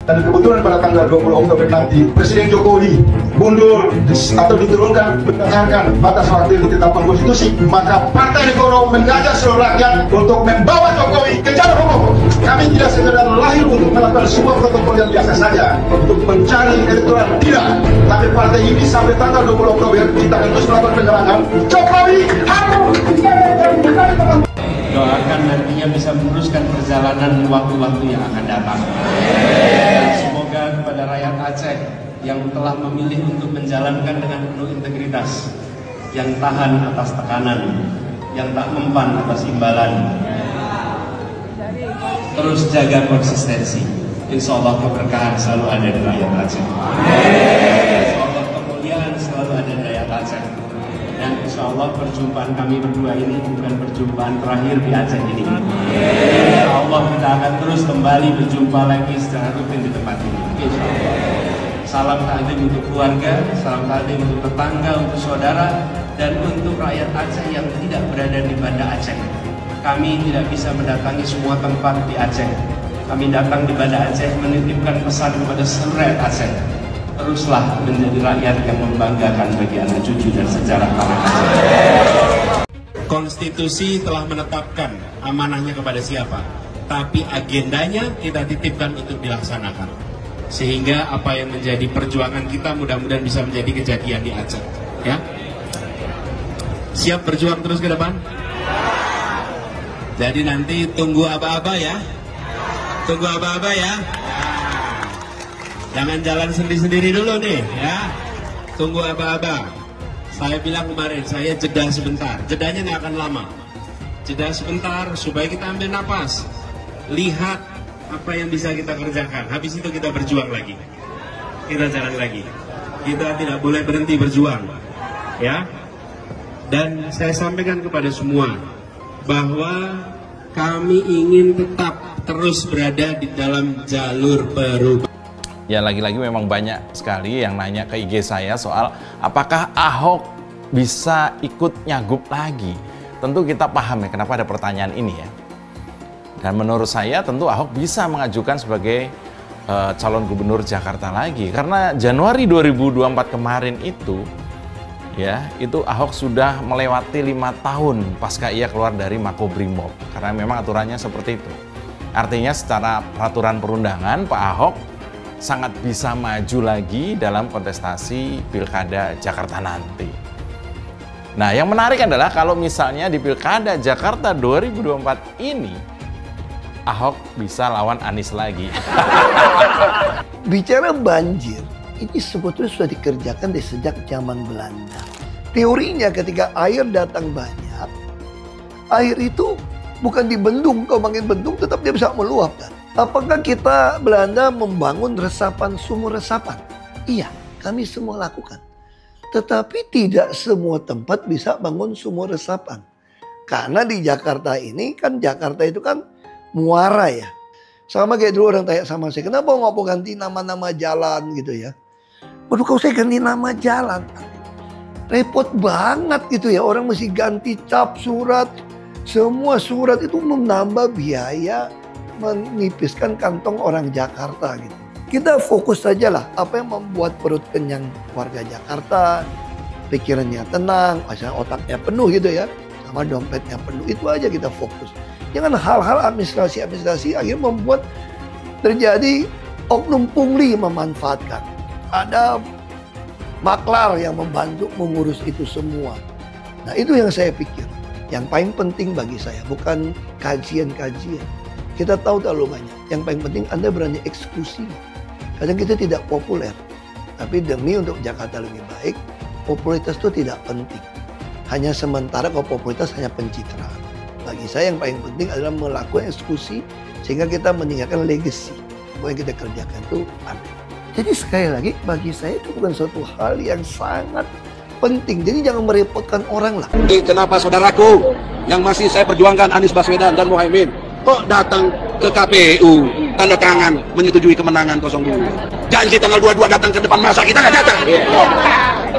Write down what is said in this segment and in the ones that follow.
Dan kebetulan pada tanggal 20 Oktober nanti, Presiden Jokowi mundur atau diturunkan berdasarkan batas waktu yang ditetapkan konstitusi, maka Partai Ekonomi mengajak seluruh rakyat untuk membawa Jokowi ke jalur hukum. Kami tidak sekedar lahir untuk melakukan sebuah protokol yang biasa saja untuk mencari elektoral, tidak. Tapi partai ini sampai tanggal 20 Oktober kita akan terus melakukan penyerangan. Jokowi harus doakan nantinya bisa meneruskan perjalanan waktu-waktu yang akan datang. Dan semoga kepada rakyat Aceh yang telah memilih untuk menjalankan dengan penuh integritas, yang tahan atas tekanan, yang tak mempan atas imbalan, terus jaga konsistensi. Insya Allah keberkahan selalu ada di rakyat Aceh. Insya Allah kemuliaan selalu ada di rakyat Aceh. Dan insya Allah perjumpaan kami berdua ini bukan perjumpaan terakhir di Aceh ini. Insya Allah kita akan terus kembali berjumpa lagi secara rutin di tempat ini. Insya Allah. Salam takdim untuk keluarga, salam takdim untuk tetangga, untuk saudara, dan untuk rakyat Aceh yang tidak berada di Banda Aceh. Kami tidak bisa mendatangi semua tempat di Aceh. Kami datang di Banda Aceh menitipkan pesan kepada seluruh rakyat Aceh. Teruslah menjadi rakyat yang membanggakan bagi anak cucu dan sejarah tanah Aceh. Konstitusi telah menetapkan amanahnya kepada siapa, tapi agendanya kita titipkan untuk dilaksanakan. Sehingga apa yang menjadi perjuangan kita mudah-mudahan bisa menjadi kejadian di Aceh. Ya, siap berjuang terus ke depan. Jadi nanti tunggu aba-aba ya, tunggu aba-aba ya. Jangan jalan sendiri-sendiri dulu nih ya. Tunggu aba-aba. Saya bilang kemarin, saya jeda sebentar. Jedanya nggak akan lama. Jeda sebentar supaya kita ambil napas. Lihat apa yang bisa kita kerjakan. Habis itu kita berjuang lagi. Kita jalan lagi. Kita tidak boleh berhenti berjuang. Ya. Dan saya sampaikan kepada semua bahwa kami ingin tetap terus berada di dalam jalur perubahan. Ya, lagi-lagi memang banyak sekali yang nanya ke IG saya soal apakah Ahok bisa ikut nyagup lagi. Tentu kita paham ya kenapa ada pertanyaan ini ya. Dan menurut saya tentu Ahok bisa mengajukan sebagai calon gubernur Jakarta lagi. Karena Januari 2024 kemarin itu, ya, itu Ahok sudah melewati 5 tahun pasca ia keluar dari Makobrimob. Karena memang aturannya seperti itu. Artinya secara peraturan perundangan Pak Ahok sangat bisa maju lagi dalam kontestasi Pilkada Jakarta nanti. Nah, yang menarik adalah kalau misalnya di Pilkada Jakarta 2024 ini, Ahok bisa lawan Anies lagi. Bicara banjir, ini sebetulnya sudah dikerjakan dari sejak zaman Belanda. Teorinya ketika air datang banyak, air itu bukan dibendung, kalau bangun bendung tetap dia bisa meluap kan. Apakah kita Belanda membangun resapan, sumur resapan? Iya, kami semua lakukan. Tetapi tidak semua tempat bisa bangun sumur resapan. Karena di Jakarta ini kan, Jakarta itu kan muara ya. Sama kayak dulu orang tanya sama saya, kenapa nggak mau ganti nama-nama jalan gitu ya. Waduh, kalau saya ganti nama jalan, repot banget gitu ya. Orang mesti ganti cap, surat. Semua surat itu menambah biaya, menipiskan kantong orang Jakarta gitu. Kita fokus saja lah apa yang membuat perut kenyang warga Jakarta, pikirannya tenang, asal otaknya penuh gitu ya, sama dompetnya penuh. Itu aja kita fokus. Jangan hal-hal administrasi akhirnya membuat terjadi oknum pungli memanfaatkan. Ada maklar yang membantu mengurus itu semua. Nah, itu yang saya pikir. Yang paling penting bagi saya bukan kajian-kajian. Kita tahu terlalu banyak. Yang paling penting Anda berani eksekusi. Kadang kita tidak populer. Tapi demi untuk Jakarta lebih baik, popularitas itu tidak penting. Hanya sementara kalau popularitas hanya pencitraan. Bagi saya yang paling penting adalah melakukan eksekusi sehingga kita meninggalkan legacy. Apa yang kita kerjakan itu ada. Jadi sekali lagi bagi saya itu bukan suatu hal yang sangat penting. Jadi jangan merepotkan orang lah. Kenapa saudaraku yang masih saya perjuangkan Anies Baswedan dan Muhaimin kok datang ke KPU tanda tangan menyetujui kemenangan 02. Janji tanggal 22 datang ke depan masa, kita nggak datang.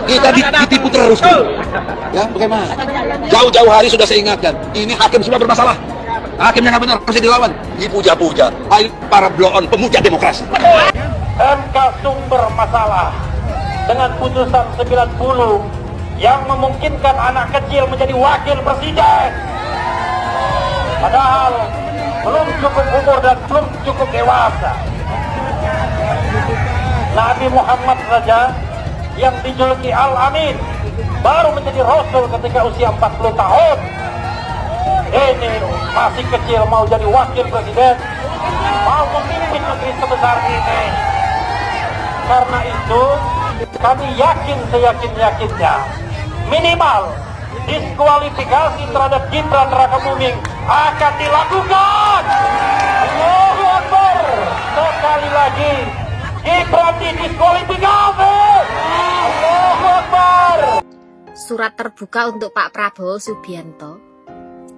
Kita ditipu terus. Ya, bagaimana? Jauh-jauh hari sudah saya ingatkan, ini hakim sudah bermasalah. Hakimnya nggak benar, harus dilawan. Dipuja-puja. Ayo para blow-on pemuja demokrasi. MK sumber masalah dengan putusan 90 yang memungkinkan anak kecil menjadi wakil presiden. Padahal belum cukup umur dan belum cukup dewasa. Nabi Muhammad saja yang dijuluki Al-Amin baru menjadi Rasul ketika usia 40 tahun. Ini masih kecil mau jadi wakil presiden, mau memimpin negeri sebesar ini. Karena itu kami yakin seyakin-yakinnya minimal diskualifikasi terhadap Gibran Rakabuming akan dilakukan. Allahu Akbar. Sekali lagi Gibran didiskualifikasi. Allahu Akbar. Surat terbuka untuk Pak Prabowo Subianto.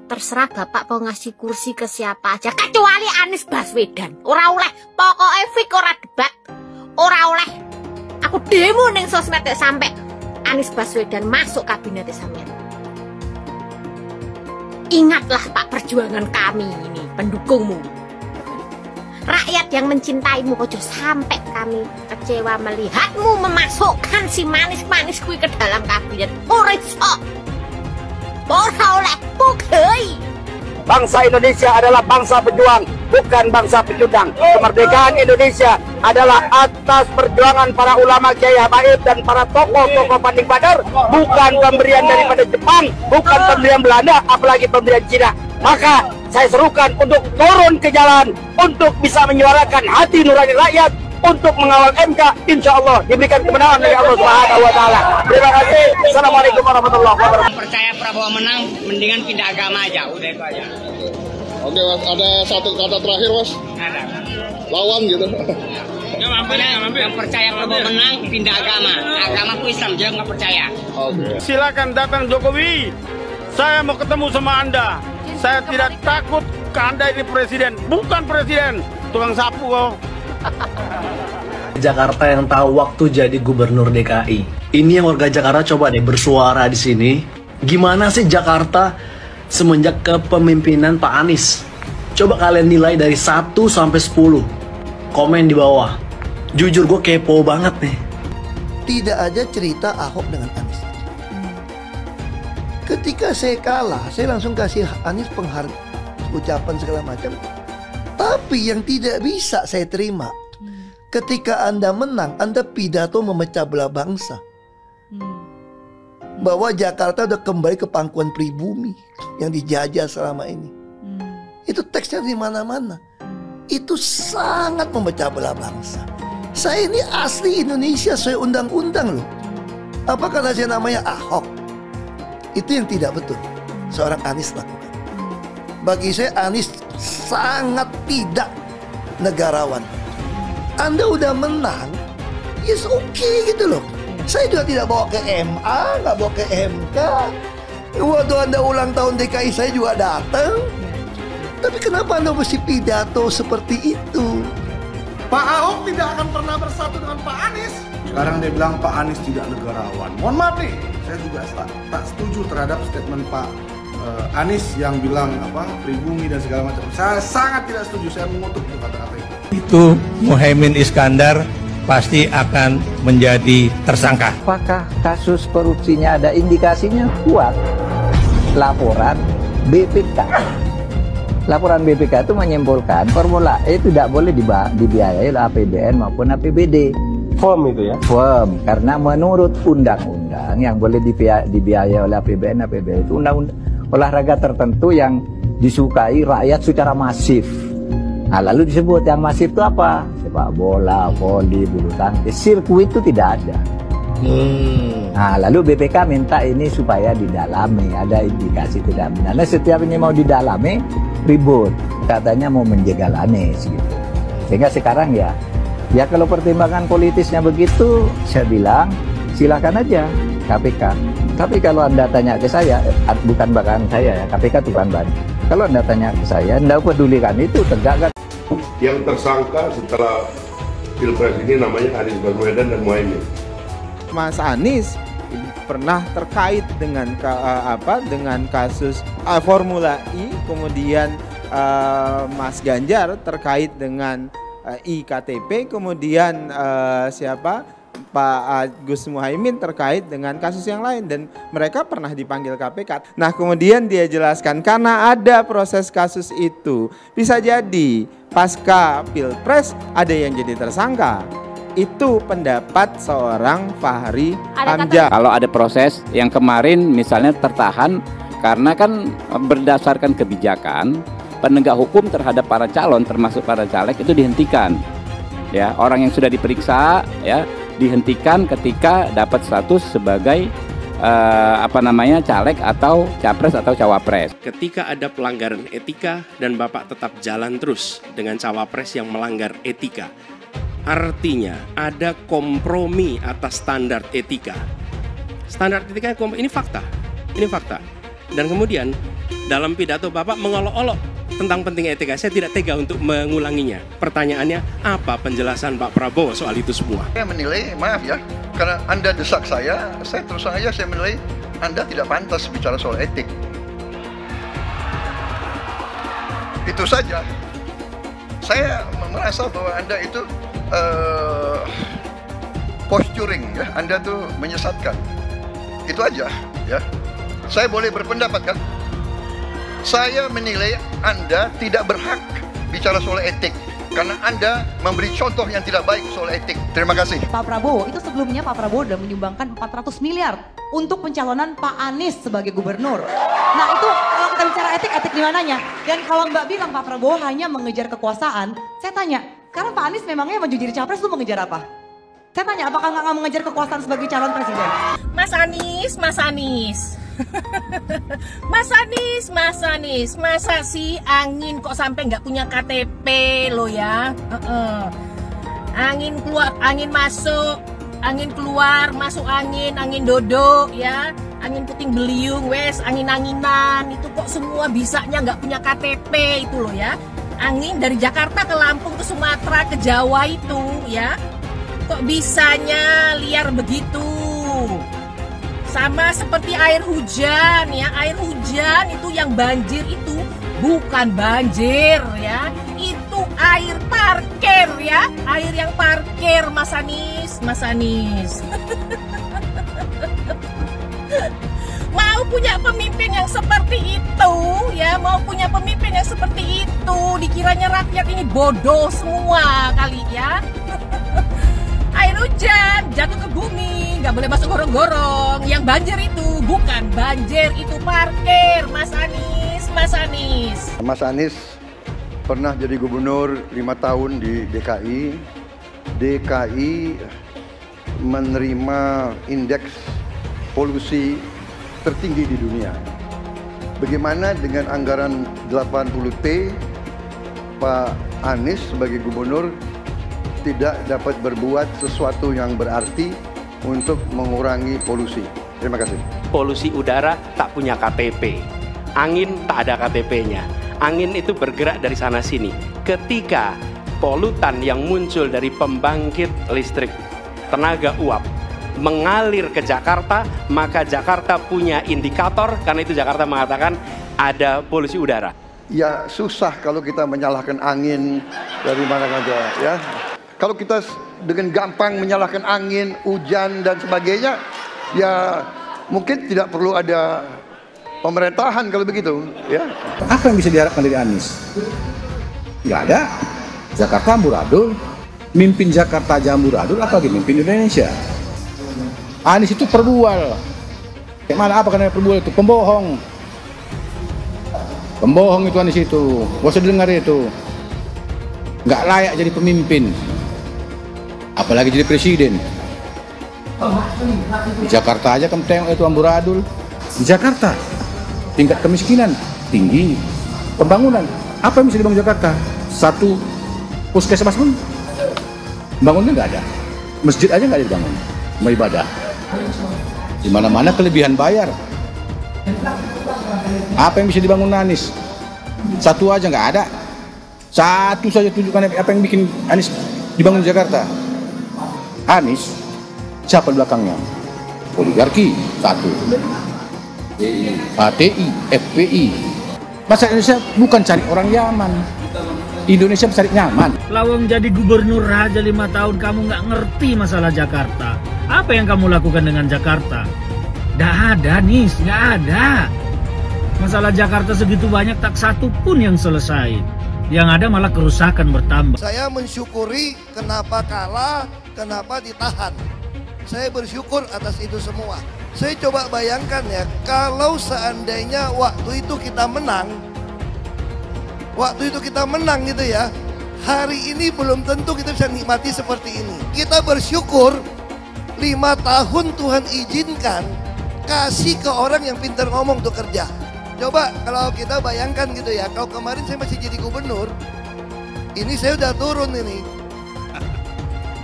Terserah Bapak mau ngasih kursi ke siapa aja kecuali Anies Baswedan. Ora oleh, pokoknya fik ora debat. Ora oleh. Aku demo ning sosmed sampai Anies Baswedan masuk kabinet sampean. Ingatlah Pak, perjuangan kami ini, pendukungmu. Rakyat yang mencintaimu, ojo sampai kami kecewa melihatmu memasukkan si manis-manis kui ke dalam kabinet. Ora iso. Ora oleh, pugei. Bangsa Indonesia adalah bangsa pejuang, bukan bangsa pecundang. Kemerdekaan Indonesia adalah atas perjuangan para ulama, kiai habaib dan para tokoh-tokoh panding badar, bukan pemberian daripada Jepang, bukan pemberian Belanda, apalagi pemberian Cina. Maka saya serukan untuk turun ke jalan, untuk bisa menyuarakan hati nurani rakyat, untuk mengawal MK, insya Allah diberikan kemenangan dari Allah Subhanahu wa Ta'ala. Terima kasih. Assalamualaikum warahmatullahi wabarakatuh. Percaya Prabowo menang, mendingan pindah agama aja, udah itu aja. Oke Mas, ada satu kata terakhir Mas? Ada. Lawan gitu. Yang percaya Prabowo menang, pindah agama. Agamaku Islam, dia nggak percaya. Oke. Silakan datang Jokowi. Saya mau ketemu sama Anda. Saya tidak takut ke Anda ini presiden, bukan presiden, tukang sapu kok. Jakarta yang tahu waktu jadi gubernur DKI. Ini yang warga Jakarta coba deh bersuara di sini. Gimana sih Jakarta semenjak kepemimpinan Pak Anies? Coba kalian nilai dari 1 sampai 10. Komen di bawah. Jujur gue kepo banget nih. Tidak ada cerita Ahok dengan Anies. Ketika saya kalah, saya langsung kasih Anies ucapan segala macam. Tapi yang tidak bisa saya terima, ketika Anda menang, Anda pidato memecah belah bangsa. Bahwa Jakarta udah kembali ke pangkuan pribumi yang dijajah selama ini. Itu teksnya di mana-mana. Itu sangat memecah belah bangsa. Saya ini asli Indonesia sesuai undang-undang loh. Apa karena saya namanya Ahok? Itu yang tidak betul seorang Anies lakukan. Bagi saya Anies sangat tidak negarawan. Anda udah menang, yes okay gitu loh. Saya juga tidak bawa ke MA, nggak bawa ke MK. Waktu Anda ulang tahun DKI saya juga datang. Tapi kenapa Anda mesti pidato seperti itu? Pak Ahok tidak akan pernah bersatu dengan Pak Anies. Sekarang dia bilang Pak Anies tidak negarawan. Mohon maaf nih, saya juga tak setuju terhadap statement Pak Anies yang bilang pribumi dan segala macam. Saya sangat tidak setuju, saya mengutuk kata-kata itu. Itu Muhaimin Iskandar pasti akan menjadi tersangka. Apakah kasus korupsinya ada indikasinya kuat? Laporan BPK. Laporan BPK itu menyimpulkan Formula E tidak boleh dibiayai oleh APBN maupun APBD. Firm itu ya? Firm, karena menurut undang-undang yang boleh dibiayai oleh APBN, APBD itu undang-undang olahraga tertentu yang disukai rakyat secara masif. Nah, lalu disebut yang masif itu apa? Sepak bola, voli, bulu tangkis, sirkuit itu tidak ada. Nah, lalu BPK minta ini supaya didalami, ada indikasi tidak benar. Nah, setiap ini mau didalami, ribut. Katanya mau menjegal Anies gitu. Sehingga sekarang ya kalau pertimbangan politisnya begitu, saya bilang silakan aja KPK. Tapi kalau Anda tanya ke saya, bukan bahkan saya ya, KPK itu bukan. Kalau Anda tanya ke saya, Anda pedulikan itu tegakkan. Yang tersangka setelah Pilpres ini namanya Anies Baswedan dan Muhaimin. Mas Anies pernah terkait dengan dengan kasus Formula E, kemudian Mas Ganjar terkait dengan iktp, kemudian Pak Gus Muhaimin terkait dengan kasus yang lain, dan mereka pernah dipanggil KPK. Nah, kemudian dia jelaskan karena ada proses kasus itu, bisa jadi pasca Pilpres ada yang jadi tersangka. Itu pendapat seorang Fahri Hamzah. Kalau ada proses yang kemarin misalnya tertahan karena kan berdasarkan kebijakan penegak hukum terhadap para calon termasuk para caleg itu dihentikan. Ya, orang yang sudah diperiksa ya dihentikan ketika dapat status sebagai caleg atau capres atau cawapres. Ketika ada pelanggaran etika dan Bapak tetap jalan terus dengan cawapres yang melanggar etika, artinya ada kompromi atas standar etika. Standar etika ini fakta. Ini fakta. Dan kemudian dalam pidato Bapak mengolok-olok tentang pentingnya etika. Saya tidak tega untuk mengulanginya. Pertanyaannya, apa penjelasan Pak Prabowo soal itu semua? Saya menilai, maaf ya, karena Anda desak saya terus terang aja saya menilai Anda tidak pantas bicara soal etik. Itu saja. Saya merasa bahwa Anda itu posturing ya, Anda tuh menyesatkan. Itu aja ya. Saya boleh berpendapat kan? Saya menilai Anda tidak berhak bicara soal etik karena Anda memberi contoh yang tidak baik soal etik. Terima kasih. Pak Prabowo, itu sebelumnya Pak Prabowo sudah menyumbangkan 400 miliar untuk pencalonan Pak Anies sebagai gubernur. Nah itu kalau kita bicara etik di mananya? Dan kalau Mbak bilang Pak Prabowo hanya mengejar kekuasaan, saya tanya, karena Pak Anies memangnya maju jadi capres itu mengejar apa? Saya tanya, apakah nggak mengejar kekuasaan sebagai calon presiden? Mas Anies. Mas Anies, masa sih angin kok sampai nggak punya KTP lo ya? Angin keluar, angin masuk, angin keluar, masuk angin dodo ya, angin puting beliung, wes angin-anginan itu kok semua bisanya nggak punya KTP itu lo ya? Angin dari Jakarta ke Lampung ke Sumatera ke Jawa itu ya, kok bisanya liar begitu? Sama seperti air hujan ya, air hujan itu yang banjir itu bukan banjir ya, itu air parkir ya, air yang parkir Mas Anies. Mau punya pemimpin yang seperti itu ya, mau punya pemimpin yang seperti itu, dikiranya rakyat ini bodoh semua kali ya. Air hujan jatuh ke bumi, nggak boleh masuk gorong-gorong. Yang banjir itu bukan banjir, itu parkir, Mas Anies. Mas Anies pernah jadi gubernur 5 tahun di DKI. DKI menerima indeks polusi tertinggi di dunia. Bagaimana dengan anggaran 80T, Pak Anies sebagai gubernur tidak dapat berbuat sesuatu yang berarti untuk mengurangi polusi. Terima kasih. Polusi udara tak punya KTP, angin tak ada KTP-nya. Angin itu bergerak dari sana sini. Ketika polutan yang muncul dari pembangkit listrik tenaga uap mengalir ke Jakarta, maka Jakarta punya indikator, karena itu Jakarta mengatakan ada polusi udara. Ya susah kalau kita menyalahkan angin dari mana saja ya. Kalau kita dengan gampang menyalahkan angin, hujan dan sebagainya, ya mungkin tidak perlu ada pemerintahan kalau begitu ya. Apa yang bisa diharapkan dari Anies? Nggak ada. Jakarta amburadul, mimpin Jakarta aja amburadul, apalagi mimpin Indonesia. Anies itu perbual. Kayak mana apa karena perbual itu? Pembohong. Pembohong itu Anies itu. Gak usah dengar itu. Nggak layak jadi pemimpin. Apalagi jadi presiden. Di Jakarta aja kamu tengok itu amburadul. Di Jakarta tingkat kemiskinan tinggi. Pembangunan apa yang bisa dibangun Jakarta? Satu puskesmas pun bangunnya nggak ada. Masjid aja nggak dibangun. Mau ibadah. Di mana-mana kelebihan bayar. Apa yang bisa dibangun Anies? Satu aja nggak ada. Satu saja tunjukkan apa yang bikin Anies dibangun di Jakarta. Anies, siapa belakangnya? Oligarki, satu. HTI, FPI. Bahasa Indonesia bukan cari orang Yaman. Indonesia cari nyaman. Lawang jadi gubernur aja 5 tahun kamu nggak ngerti masalah Jakarta. Apa yang kamu lakukan dengan Jakarta? Nggak ada, Nis, nggak ada. Masalah Jakarta segitu banyak tak satu pun yang selesai. Yang ada malah kerusakan bertambah. Saya mensyukuri kenapa kalah, kenapa ditahan. Saya bersyukur atas itu semua. Saya coba bayangkan ya, kalau seandainya waktu itu kita menang, gitu ya, hari ini belum tentu kita bisa nikmati seperti ini. Kita bersyukur 5 tahun Tuhan izinkan kasih ke orang yang pintar ngomong untuk kerja. Coba kalau kita bayangkan gitu ya, kalau kemarin saya masih jadi gubernur, ini saya udah turun ini.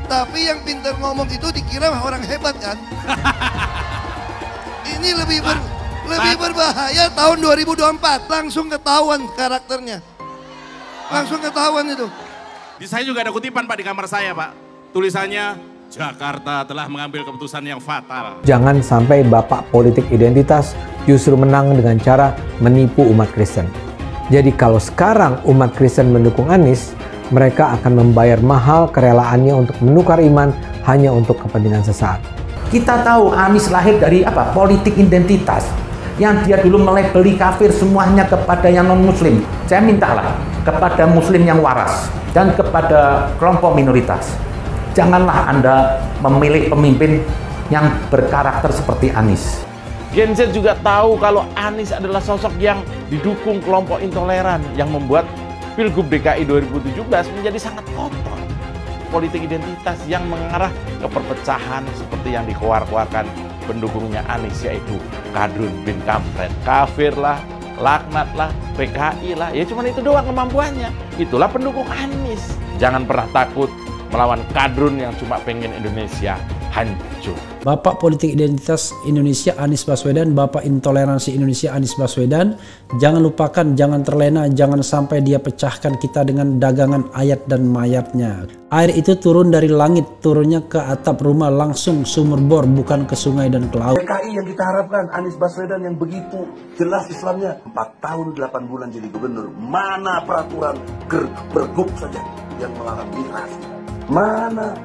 Tapi yang pintar ngomong itu dikira orang hebat kan? Ini lebih berbahaya tahun 2024, langsung ketahuan karakternya. Langsung ketahuan itu. Di saya juga ada kutipan Pak di kamar saya Pak. Tulisannya, Jakarta telah mengambil keputusan yang fatal. Jangan sampai bapak politik identitas justru menang dengan cara menipu umat Kristen. Jadi kalau sekarang umat Kristen mendukung Anies, mereka akan membayar mahal kerelaannya untuk menukar iman hanya untuk kepentingan sesaat. Kita tahu Anies lahir dari apa? Politik identitas. Yang dia dulu melabeli kafir semuanya kepada yang non-muslim. Saya mintalah kepada muslim yang waras dan kepada kelompok minoritas. Janganlah Anda memilih pemimpin yang berkarakter seperti Anies. Gen Z juga tahu kalau Anies adalah sosok yang didukung kelompok intoleran yang membuat Pilgub DKI 2017 menjadi sangat kotor. Politik identitas yang mengarah ke perpecahan seperti yang dikeluarkan pendukungnya Anies, yaitu Kadrun bin Kampret. Kafir lah, laknat lah, PKI lah, ya cuman itu doang kemampuannya. Itulah pendukung Anies. Jangan pernah takut melawan Kadrun yang cuma pengen Indonesia hancur. Bapak politik identitas Indonesia Anies Baswedan, Bapak intoleransi Indonesia Anies Baswedan. Jangan lupakan, jangan terlena, jangan sampai dia pecahkan kita dengan dagangan ayat dan mayatnya. Air itu turun dari langit, turunnya ke atap rumah langsung sumur bor, bukan ke sungai dan ke laut. PKI yang kita harapkan, Anies Baswedan yang begitu jelas Islamnya, 4 tahun 8 bulan jadi gubernur. Mana peraturan pergub saja yang melarang miras? Mana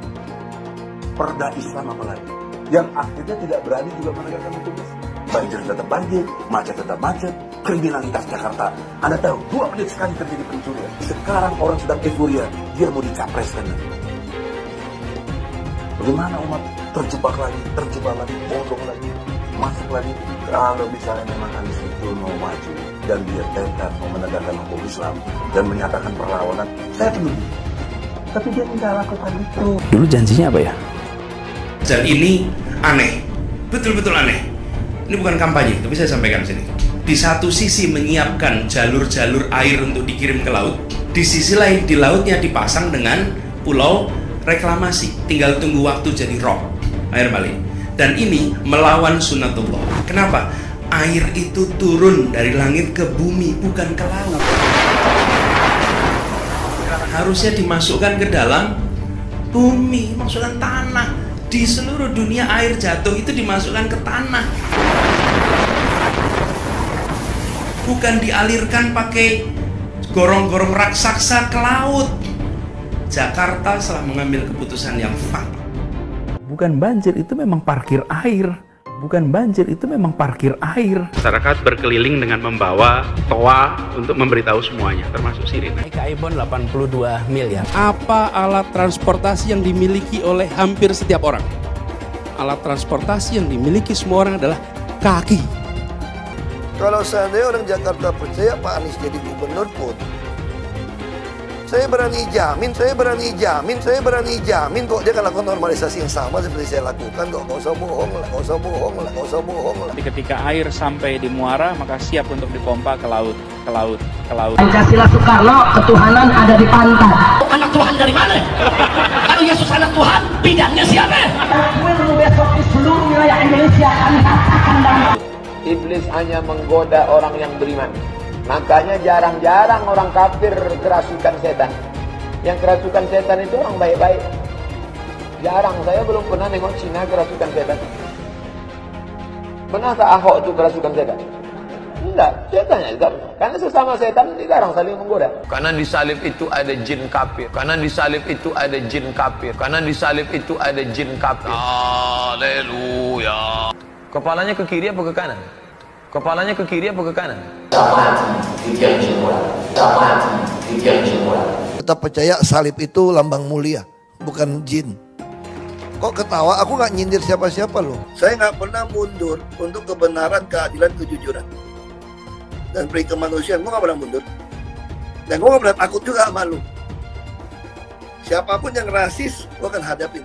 perda Islam apalagi? Yang akhirnya tidak berani juga menegakkan hukum. Banjir tetap banjir, macet tetap macet, kriminalitas Jakarta. Anda tahu, 2 menit sekali terjadi pencurian. Sekarang orang sedang euforia, dia mau dicapreskan. Bagaimana umat terjebak lagi, bodoh lagi, masuk lagi. Kalau misalnya memang Anies itu mau maju dan dia tekad mau menegakkan hukum Islam dan menyatakan perlawanan, saya peduli. Tapi dia tidak lakukan itu. Dulu janjinya apa ya? Dan ini aneh, betul-betul aneh. Ini bukan kampanye, tapi saya sampaikan sini. Di satu sisi menyiapkan jalur-jalur air untuk dikirim ke laut, di sisi lain di lautnya dipasang dengan pulau reklamasi. Tinggal tunggu waktu jadi rob, air balik. Dan ini melawan sunatullah. Kenapa? Air itu turun dari langit ke bumi, bukan ke laut. Harusnya dimasukkan ke dalam bumi, masukkan tanah. Di seluruh dunia air jatuh itu dimasukkan ke tanah, bukan dialirkan pakai gorong-gorong raksasa ke laut. Jakarta telah mengambil keputusan yang fatal. Bukan banjir, itu memang parkir air. Bukan banjir, itu memang parkir air. Masyarakat berkeliling dengan membawa toa untuk memberitahu semuanya, termasuk sirine. DKI Bond 82 miliar. Apa alat transportasi yang dimiliki oleh hampir setiap orang? Alat transportasi yang dimiliki semua orang adalah kaki. Kalau seandainya orang Jakarta percaya Pak Anies jadi gubernur pun, saya berani jamin kok dia akan lakukan normalisasi yang sama seperti saya lakukan kok. Nggak usah bohong lah. Tapi ketika air sampai di muara, maka siap untuk dipompa ke laut. Pancasila Soekarno, ketuhanan ada di pantat. Anak Tuhan dari mana? Kalau Yesus anak Tuhan, bidangnya siapa? Besok di seluruh wilayah Indonesia kami katakan damai. Iblis hanya menggoda orang yang beriman. Makanya jarang-jarang orang kafir kerasukan setan. Yang kerasukan setan itu orang baik-baik. Jarang, saya belum pernah nengok Cina kerasukan setan. Pernah tak Ahok itu kerasukan setan? Enggak, setan yang disalib. Karena sesama setan dilarang saling menggoda. Karena di salib itu ada jin kafir. Karena di salib itu ada jin kafir. Karena di salib itu ada jin kafir. Haleluya. Kepalanya ke kiri apa ke kanan? Kepalanya ke kiri apa ke kanan? Tetap percaya salib itu lambang mulia, bukan jin. Kok ketawa? Aku nggak nyindir siapa-siapa loh. Saya nggak pernah mundur untuk kebenaran, keadilan, kejujuran. Dan peri kemanusiaan, gue nggak pernah mundur. Dan gue nggak pernah takut juga sama lu. Siapapun yang rasis, gue akan hadapin.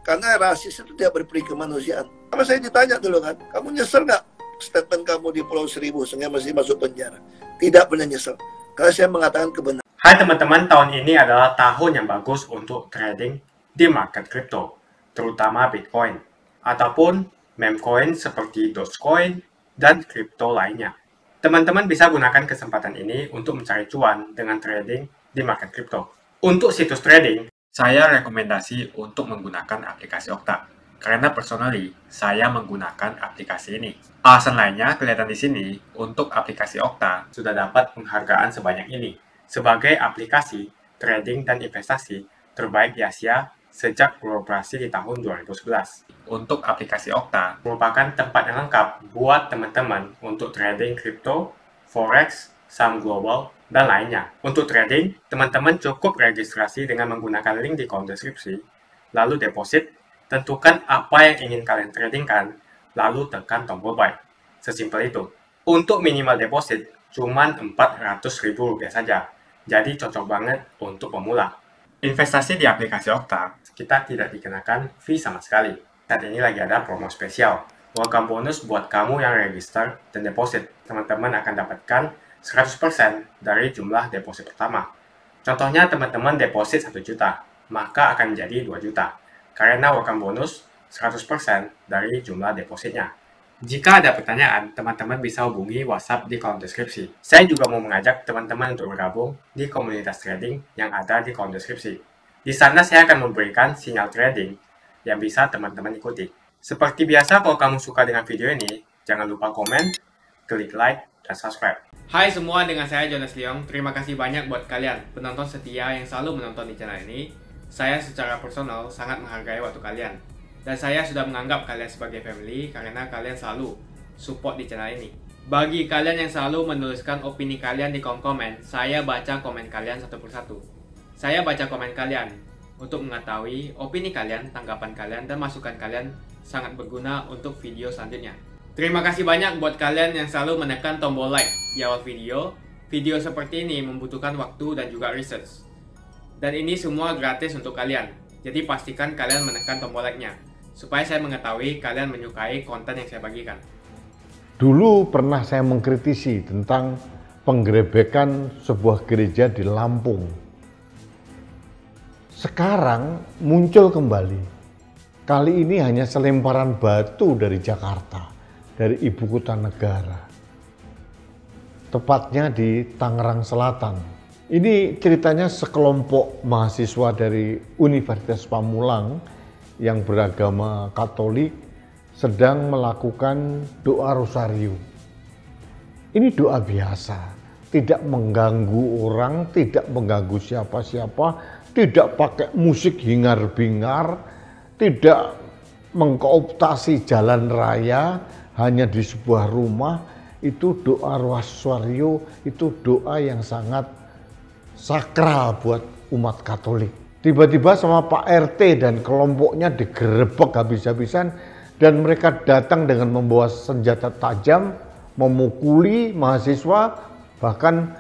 Karena rasis itu tidak berperi kemanusiaan. Sama saya ditanya dulu kan, kamu nyesel nggak statement kamu di Pulau Seribu sehingga masih masuk penjara? Tidak pernah nyesel. Karena saya mengatakan kebenaran. Hai teman-teman, tahun ini adalah tahun yang bagus untuk trading di market kripto, terutama Bitcoin, ataupun meme coin seperti Dogecoin dan kripto lainnya. Teman-teman bisa gunakan kesempatan ini untuk mencari cuan dengan trading di market kripto. Untuk situs trading, saya rekomendasi untuk menggunakan aplikasi Okta, karena personally saya menggunakan aplikasi ini. Alasan lainnya kelihatan di sini. Untuk aplikasi Okta sudah dapat penghargaan sebanyak ini sebagai aplikasi trading dan investasi terbaik di Asia sejak beroperasi di tahun 2011. Untuk aplikasi Okta merupakan tempat yang lengkap buat teman-teman untuk trading kripto, forex, saham global, dan lainnya. Untuk trading, teman-teman cukup registrasi dengan menggunakan link di kolom deskripsi, lalu deposit, tentukan apa yang ingin kalian tradingkan, lalu tekan tombol buy. Sesimpel itu. Untuk minimal deposit, cuma Rp400.000 saja, jadi cocok banget untuk pemula. Investasi di aplikasi Okta, kita tidak dikenakan fee sama sekali. Saat ini lagi ada promo spesial. Welcome bonus buat kamu yang register dan deposit. Teman-teman akan dapatkan 100% dari jumlah deposit pertama. Contohnya teman-teman deposit 1 juta, maka akan menjadi 2 juta. Karena welcome bonus 100% dari jumlah depositnya. Jika ada pertanyaan, teman-teman bisa hubungi WhatsApp di kolom deskripsi. Saya juga mau mengajak teman-teman untuk bergabung di komunitas trading yang ada di kolom deskripsi. Di sana saya akan memberikan sinyal trading yang bisa teman-teman ikuti. Seperti biasa, kalau kamu suka dengan video ini, jangan lupa komen, klik like, dan subscribe. Hai semua, dengan saya Jonas Leong. Terima kasih banyak buat kalian, penonton setia yang selalu menonton di channel ini. Saya secara personal sangat menghargai waktu kalian. Dan saya sudah menganggap kalian sebagai family karena kalian selalu support di channel ini. Bagi kalian yang selalu menuliskan opini kalian di kolom komen, saya baca komen kalian satu persatu. Saya baca komen kalian untuk mengetahui opini kalian, tanggapan kalian, dan masukan kalian sangat berguna untuk video selanjutnya. Terima kasih banyak buat kalian yang selalu menekan tombol like di awal video. Video seperti ini membutuhkan waktu dan juga research. Dan ini semua gratis untuk kalian. Jadi pastikan kalian menekan tombol like-nya, supaya saya mengetahui kalian menyukai konten yang saya bagikan. Dulu pernah saya mengkritisi tentang penggerebekan sebuah gereja di Lampung. Sekarang muncul kembali. Kali ini hanya selemparan batu dari Jakarta, dari ibu kota negara. Tepatnya di Tangerang Selatan. Ini ceritanya sekelompok mahasiswa dari Universitas Pamulang yang beragama Katolik sedang melakukan doa rosario. Ini doa biasa, tidak mengganggu orang, tidak mengganggu siapa-siapa, tidak pakai musik hingar-bingar, tidak mengkooptasi jalan raya, hanya di sebuah rumah. Itu doa rosario, itu doa yang sangat sakral buat umat Katolik. Tiba-tiba sama Pak RT dan kelompoknya digerebek habis-habisan, dan mereka datang dengan membawa senjata tajam, memukuli mahasiswa, bahkan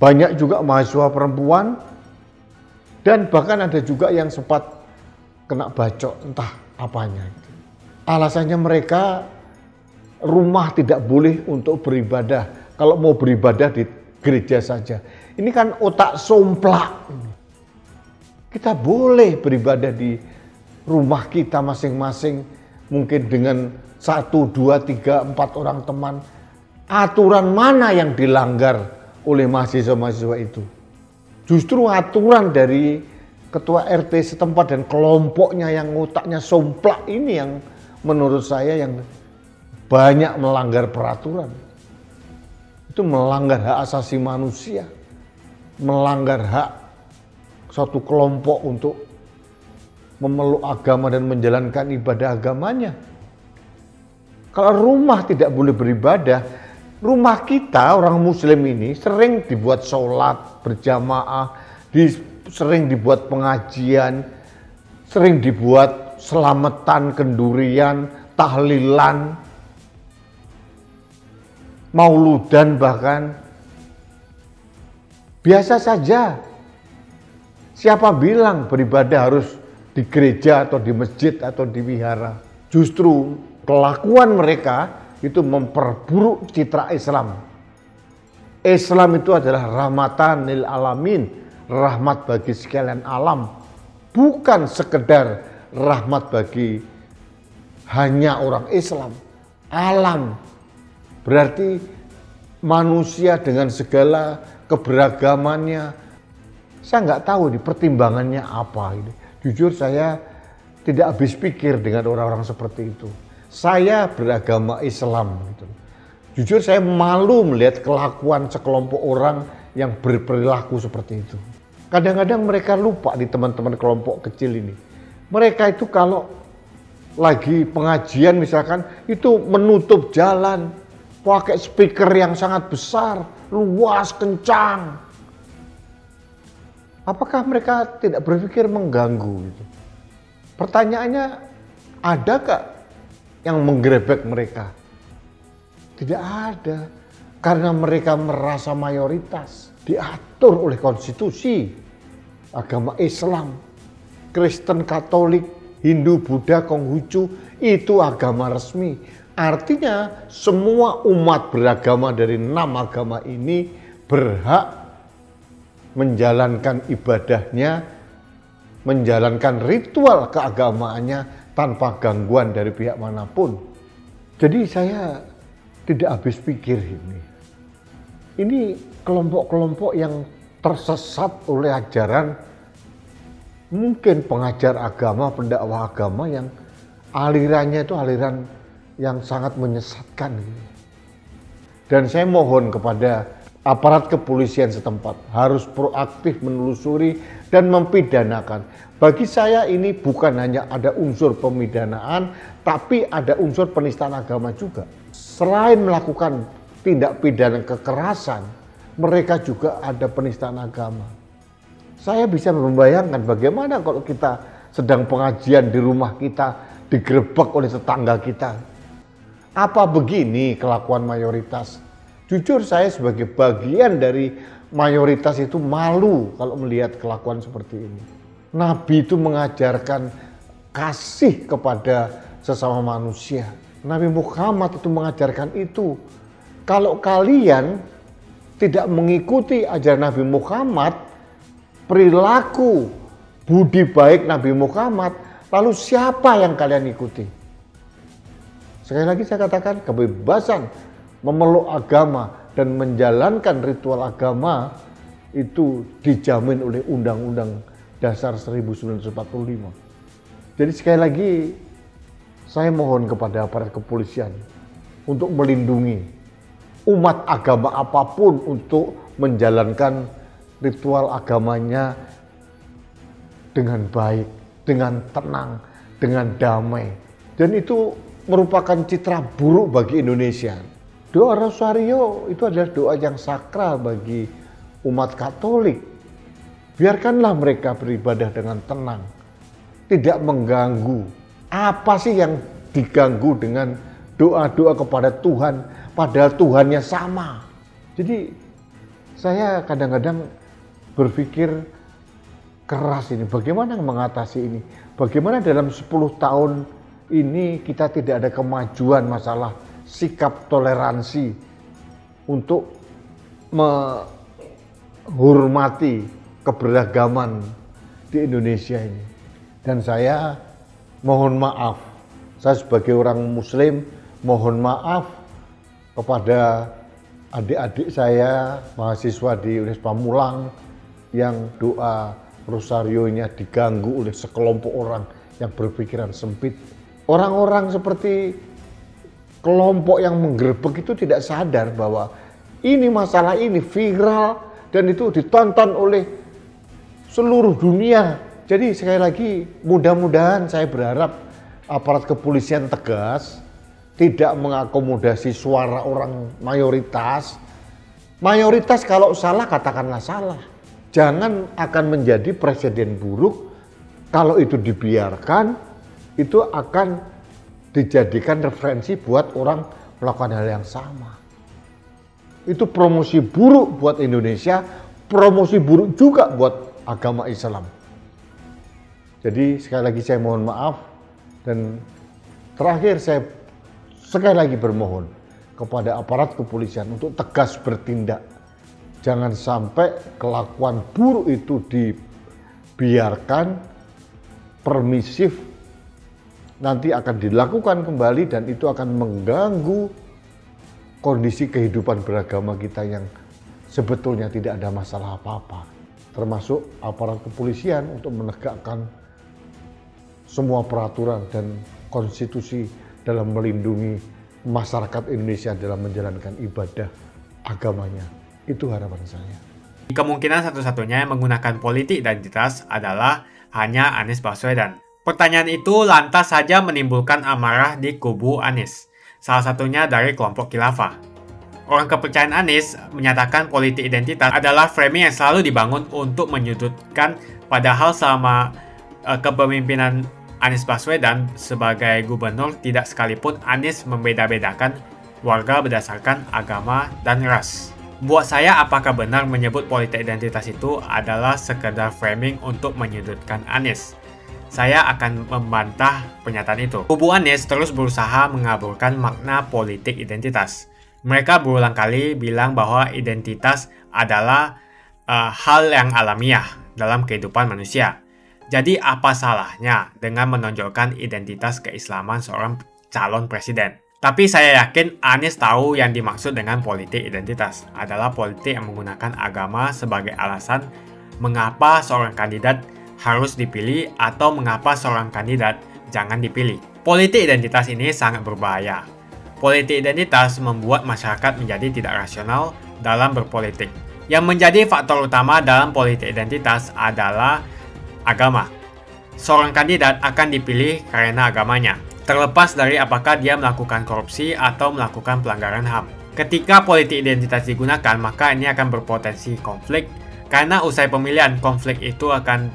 banyak juga mahasiswa perempuan, dan bahkan ada juga yang sempat kena bacok, entah apanya. Alasannya mereka rumah tidak boleh untuk beribadah, kalau mau beribadah di gereja saja. Ini kan otak somplak. Kita boleh beribadah di rumah kita masing-masing, mungkin dengan 1, 2, 3, 4 orang teman. Aturan mana yang dilanggar oleh mahasiswa-mahasiswa itu? Justru aturan dari ketua RT setempat dan kelompoknya yang otaknya somplak ini yang menurut saya yang banyak melanggar peraturan. Itu melanggar hak asasi manusia, melanggar hak suatu kelompok untuk memeluk agama dan menjalankan ibadah agamanya. Kalau rumah tidak boleh beribadah, rumah kita orang muslim ini sering dibuat sholat berjamaah, sering dibuat pengajian, sering dibuat selamatan, kendurian, tahlilan, mauludan bahkan. Biasa saja. Siapa bilang beribadah harus di gereja atau di masjid atau di wihara? Justru kelakuan mereka itu memperburuk citra Islam. Islam itu adalah rahmatan lil alamin, rahmat bagi sekalian alam, bukan sekedar rahmat bagi hanya orang Islam. Alam berarti manusia dengan segala keberagamannya. Saya nggak tahu di pertimbangannya apa ini. Jujur saya tidak habis pikir dengan orang-orang seperti itu. Saya beragama Islam gitu. Jujur saya malu melihat kelakuan sekelompok orang yang berperilaku seperti itu. Kadang-kadang mereka lupa di teman-teman kelompok kecil ini. Mereka itu kalau lagi pengajian misalkan itu menutup jalan, pakai speaker yang sangat besar, luas, kencang. Apakah mereka tidak berpikir mengganggu? Gitu? Pertanyaannya, adakah yang menggerebek mereka? Tidak ada, karena mereka merasa mayoritas, diatur oleh konstitusi agama Islam, Kristen, Katolik, Hindu, Buddha, Konghucu, itu agama resmi. Artinya semua umat beragama dari 6 agama ini berhak menjalankan ibadahnya, menjalankan ritual keagamaannya tanpa gangguan dari pihak manapun. Jadi saya tidak habis pikir ini. Ini kelompok-kelompok yang tersesat oleh ajaran, mungkin pengajar agama, pendakwah agama yang alirannya itu aliran yang sangat menyesatkan. Dan saya mohon kepada aparat kepolisian setempat harus proaktif menelusuri dan mempidanakan. Bagi saya ini bukan hanya ada unsur pemidanaan, tapi ada unsur penistaan agama juga. Selain melakukan tindak pidana kekerasan, mereka juga ada penistaan agama. Saya bisa membayangkan bagaimana kalau kita sedang pengajian di rumah kita digerebek oleh tetangga kita. Apa begini kelakuan mayoritas? Jujur saya sebagai bagian dari mayoritas itu malu kalau melihat kelakuan seperti ini. Nabi itu mengajarkan kasih kepada sesama manusia. Nabi Muhammad itu mengajarkan itu. Kalau kalian tidak mengikuti ajaran Nabi Muhammad, perilaku budi baik Nabi Muhammad, lalu siapa yang kalian ikuti? Sekali lagi saya katakan, kebebasan memeluk agama dan menjalankan ritual agama itu dijamin oleh Undang-Undang Dasar 1945. Jadi sekali lagi saya mohon kepada aparat kepolisian untuk melindungi umat agama apapun untuk menjalankan ritual agamanya dengan baik, dengan tenang, dengan damai. Dan itu merupakan citra buruk bagi Indonesia. Doa Rosario itu adalah doa yang sakral bagi umat Katolik. Biarkanlah mereka beribadah dengan tenang, tidak mengganggu. Apa sih yang diganggu dengan doa-doa kepada Tuhan, padahal Tuhannya sama? Jadi saya kadang-kadang berpikir keras ini, bagaimana mengatasi ini? Bagaimana dalam 10 tahun ini kita tidak ada kemajuan masalah sikap toleransi untuk menghormati keberagaman di Indonesia ini. Dan saya mohon maaf, saya sebagai orang muslim mohon maaf kepada adik-adik saya mahasiswa di Unisba Pamulang yang doa rosarionya diganggu oleh sekelompok orang yang berpikiran sempit. Orang-orang seperti kelompok yang menggerebek itu tidak sadar bahwa ini masalah ini viral dan itu ditonton oleh seluruh dunia. Jadi sekali lagi mudah-mudahan saya berharap aparat kepolisian tegas, tidak mengakomodasi suara orang mayoritas. Mayoritas kalau salah katakanlah salah. Jangan akan menjadi presiden buruk kalau itu dibiarkan, itu akan dijadikan referensi buat orang melakukan hal yang sama. Itu promosi buruk buat Indonesia, promosi buruk juga buat agama Islam. Jadi sekali lagi saya mohon maaf, dan terakhir saya sekali lagi bermohon kepada aparat kepolisian untuk tegas bertindak. Jangan sampai kelakuan buruk itu dibiarkan, permisif, nanti akan dilakukan kembali dan itu akan mengganggu kondisi kehidupan beragama kita yang sebetulnya tidak ada masalah apa-apa. Termasuk aparat kepolisian untuk menegakkan semua peraturan dan konstitusi dalam melindungi masyarakat Indonesia dalam menjalankan ibadah agamanya. Itu harapan saya. Kemungkinan satu-satunya yang menggunakan politik identitas adalah hanya Anies Baswedan. Pertanyaan itu lantas saja menimbulkan amarah di kubu Anies, salah satunya dari kelompok khilafah. Orang kepercayaan Anies menyatakan politik identitas adalah framing yang selalu dibangun untuk menyudutkan, padahal selama kepemimpinan Anies Baswedan sebagai gubernur tidak sekalipun Anies membeda-bedakan warga berdasarkan agama dan ras. Buat saya, apakah benar menyebut politik identitas itu adalah sekedar framing untuk menyudutkan Anies? Saya akan membantah pernyataan itu. Kubu Anies terus berusaha mengaburkan makna politik identitas. Mereka berulang kali bilang bahwa identitas adalah hal yang alamiah dalam kehidupan manusia. Jadi apa salahnya dengan menonjolkan identitas keislaman seorang calon presiden? Tapi saya yakin Anies tahu yang dimaksud dengan politik identitas adalah politik yang menggunakan agama sebagai alasan mengapa seorang kandidat harus dipilih atau mengapa seorang kandidat jangan dipilih. Politik identitas ini sangat berbahaya. Politik identitas membuat masyarakat menjadi tidak rasional dalam berpolitik. Yang menjadi faktor utama dalam politik identitas adalah agama. Seorang kandidat akan dipilih karena agamanya, terlepas dari apakah dia melakukan korupsi atau melakukan pelanggaran HAM. Ketika politik identitas digunakan, maka ini akan berpotensi konflik, karena usai pemilihan, konflik itu akan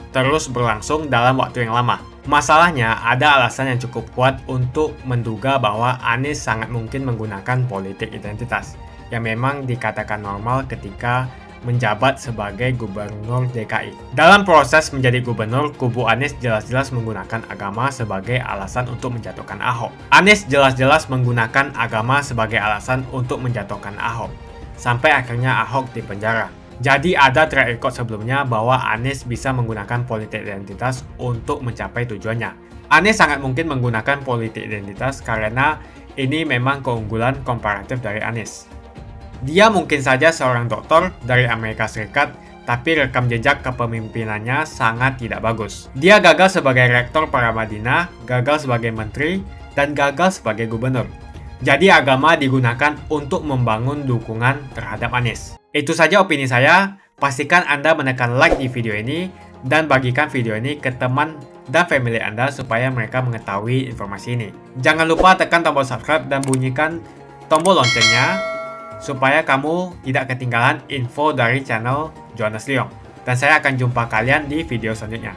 terus berlangsung dalam waktu yang lama. Masalahnya, ada alasan yang cukup kuat untuk menduga bahwa Anies sangat mungkin menggunakan politik identitas, yang memang dikatakan normal ketika menjabat sebagai gubernur DKI. Dalam proses menjadi gubernur, kubu Anies jelas-jelas menggunakan agama sebagai alasan untuk menjatuhkan Ahok. Anies jelas-jelas menggunakan agama sebagai alasan untuk menjatuhkan Ahok, sampai akhirnya Ahok dipenjara. Jadi ada track record sebelumnya bahwa Anies bisa menggunakan politik identitas untuk mencapai tujuannya. Anies sangat mungkin menggunakan politik identitas karena ini memang keunggulan komparatif dari Anies. Dia mungkin saja seorang doktor dari Amerika Serikat, tapi rekam jejak kepemimpinannya sangat tidak bagus. Dia gagal sebagai rektor Paramadina, gagal sebagai menteri, dan gagal sebagai gubernur. Jadi agama digunakan untuk membangun dukungan terhadap Anies. Itu saja opini saya. Pastikan Anda menekan like di video ini dan bagikan video ini ke teman dan family Anda supaya mereka mengetahui informasi ini. Jangan lupa tekan tombol subscribe dan bunyikan tombol loncengnya supaya kamu tidak ketinggalan info dari channel Johannes Leong. Dan saya akan jumpa kalian di video selanjutnya.